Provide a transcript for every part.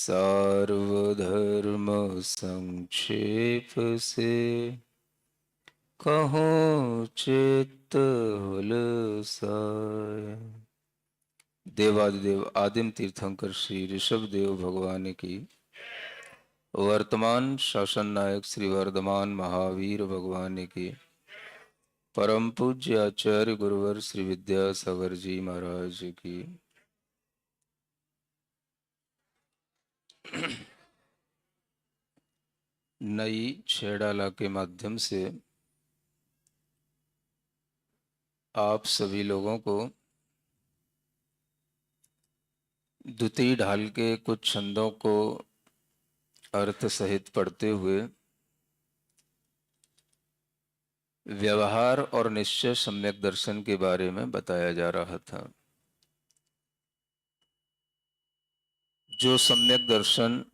सार्वधर्म संक्षेप से कहूँ चित्त हुलसाय। देवादिदेव आदिम तीर्थंकर श्री ऋषभ देव भगवान की वर्तमान शासन नायक श्री वर्धमान महावीर भगवान की परम पूज्य आचार्य गुरुवर श्री विद्यासागर जी महाराज की नई छेड़ाला के माध्यम से आप सभी लोगों को द्वितीय ढाल के कुछ छंदों को अर्थ सहित पढ़ते हुए व्यवहार और निश्चय सम्यक दर्शन के बारे में बताया जा रहा था। जो सम्यक दर्शन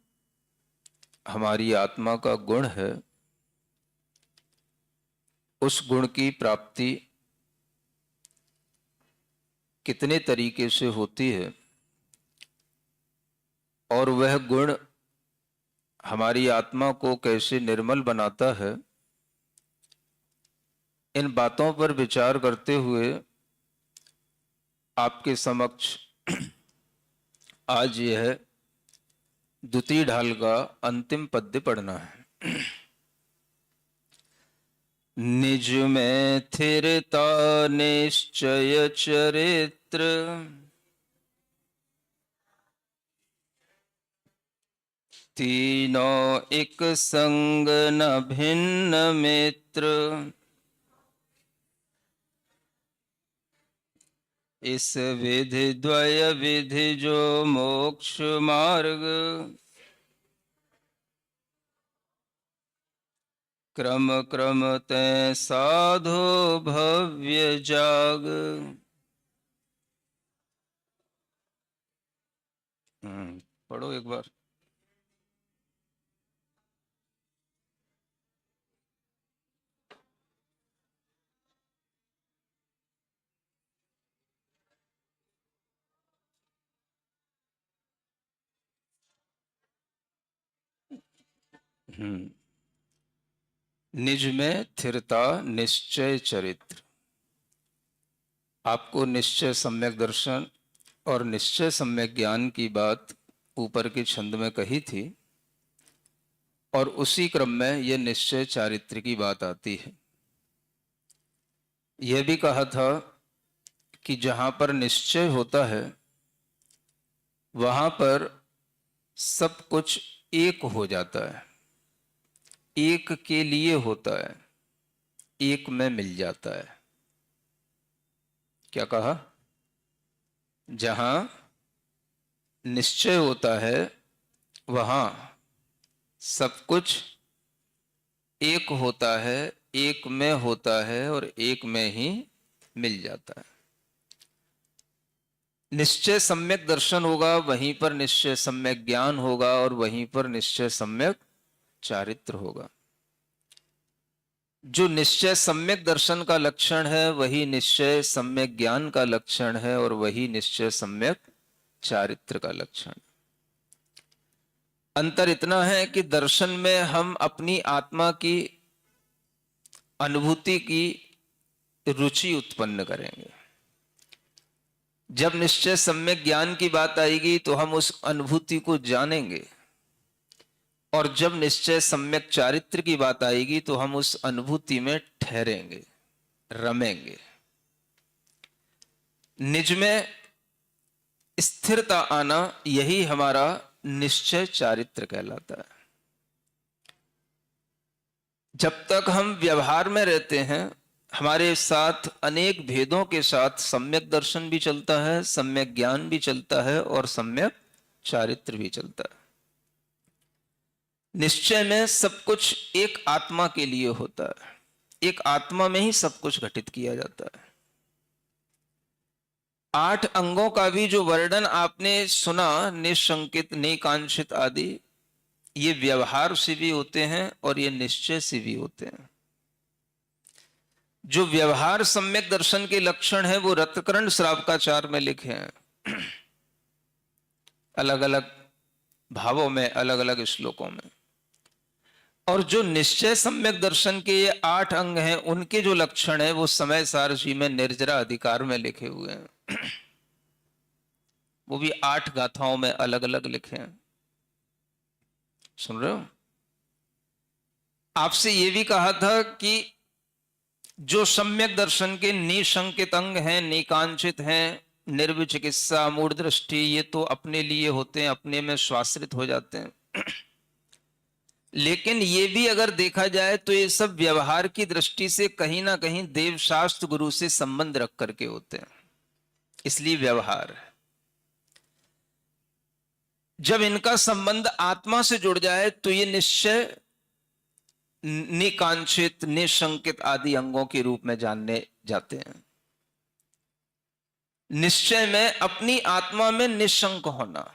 हमारी आत्मा का गुण है, उस गुण की प्राप्ति कितने तरीके से होती है और वह गुण हमारी आत्मा को कैसे निर्मल बनाता है, इन बातों पर विचार करते हुए आपके समक्ष आज यह द्वितीय ढाल का अंतिम पद्य पढ़ना है। निज में स्थिरता निश्चय चरित्र, तीनों एक संग न भिन्न मित्र, इस विधि द्वय विधि जो मोक्ष मार्ग, क्रम क्रम तै साधो भव्य जाग। पढ़ो एक बार। निज में स्थिरता निश्चय चरित्र। आपको निश्चय सम्यक दर्शन और निश्चय सम्यक ज्ञान की बात ऊपर के छंद में कही थी और उसी क्रम में यह निश्चय चारित्र की बात आती है। यह भी कहा था कि जहां पर निश्चय होता है वहां पर सब कुछ एक हो जाता है, एक के लिए होता है, एक में मिल जाता है। क्या कहा? जहां निश्चय होता है वहां सब कुछ एक होता है, एक में होता है और एक में ही मिल जाता है। निश्चय सम्यक दर्शन होगा, वहीं पर निश्चय सम्यक ज्ञान होगा और वहीं पर निश्चय सम्यक चारित्र होगा। जो निश्चय सम्यक दर्शन का लक्षण है वही निश्चय सम्यक ज्ञान का लक्षण है और वही निश्चय सम्यक चारित्र का लक्षण। अंतर इतना है कि दर्शन में हम अपनी आत्मा की अनुभूति की रुचि उत्पन्न करेंगे। जब निश्चय सम्यक ज्ञान की बात आएगी तो हम उस अनुभूति को जानेंगे और जब निश्चय सम्यक चारित्र की बात आएगी तो हम उस अनुभूति में ठहरेंगे, रमेंगे। निज में स्थिरता आना, यही हमारा निश्चय चारित्र कहलाता है। जब तक हम व्यवहार में रहते हैं हमारे साथ अनेक भेदों के साथ सम्यक दर्शन भी चलता है, सम्यक ज्ञान भी चलता है और सम्यक चारित्र भी चलता है। निश्चय में सब कुछ एक आत्मा के लिए होता है, एक आत्मा में ही सब कुछ घटित किया जाता है। 8 अंगों का भी जो वर्णन आपने सुना, निशंकित निकांक्षित आदि, ये व्यवहार से भी होते हैं और ये निश्चय से भी होते हैं। जो व्यवहार सम्यक दर्शन के लक्षण है वो रत्कर्ण श्रावकाचार में लिखे हैं। अलग अलग भावों में, अलग अलग श्लोकों में। और जो निश्चय सम्यक दर्शन के ये 8 अंग हैं, उनके जो लक्षण है वो समय सार जी में निर्जरा अधिकार में लिखे हुए हैं। वो भी 8 गाथाओं में अलग अलग लिखे हैं। सुन रहे हो? आपसे ये भी कहा था कि जो सम्यक दर्शन के निशंकित अंग हैं, निकांक्षित हैं, निर्विचिकित्सा, मूढ़ दृष्टि, ये तो अपने लिए होते हैं, अपने में स्वाश्रित हो जाते हैं। लेकिन ये भी अगर देखा जाए तो ये सब व्यवहार की दृष्टि से कहीं ना कहीं देवशास्त्र गुरु से संबंध रख करके होते हैं, इसलिए व्यवहार है। जब इनका संबंध आत्मा से जुड़ जाए तो ये निश्चय निकांक्षित, निशंकित आदि अंगों के रूप में जानने जाते हैं। निश्चय में अपनी आत्मा में निशंक होना,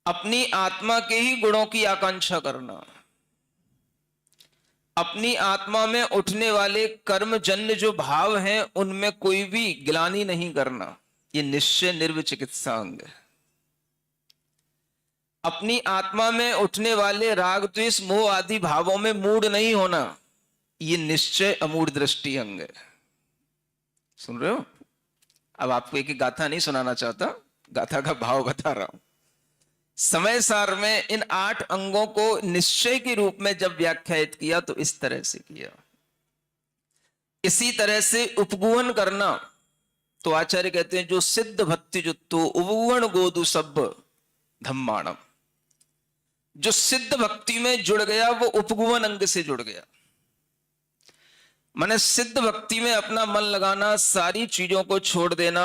अपनी आत्मा के ही गुणों की आकांक्षा करना, अपनी आत्मा में उठने वाले कर्मजन्य जो भाव हैं उनमें कोई भी ग्लानि नहीं करना, ये निश्चय निर्विचिकित्सा अंग है। अपनी आत्मा में उठने वाले राग द्वेष मोह आदि भावों में मूढ़ नहीं होना, ये निश्चय अमूढ़ दृष्टि अंग है। सुन रहे हो? अब आपको एक गाथा नहीं सुनाना चाहता, गाथा का भाव बता रहा हूं। समय सार में इन 8 अंगों को निश्चय के रूप में जब व्याख्यायित किया तो इस तरह से किया। इसी तरह से उपगुहन करना, तो आचार्य कहते हैं जो सिद्ध भक्ति जुत्तो उपगुहन गोदु सब धम्माणम, जो सिद्ध भक्ति में जुड़ गया वो उपगुहन अंग से जुड़ गया। माने सिद्ध भक्ति में अपना मन लगाना, सारी चीजों को छोड़ देना,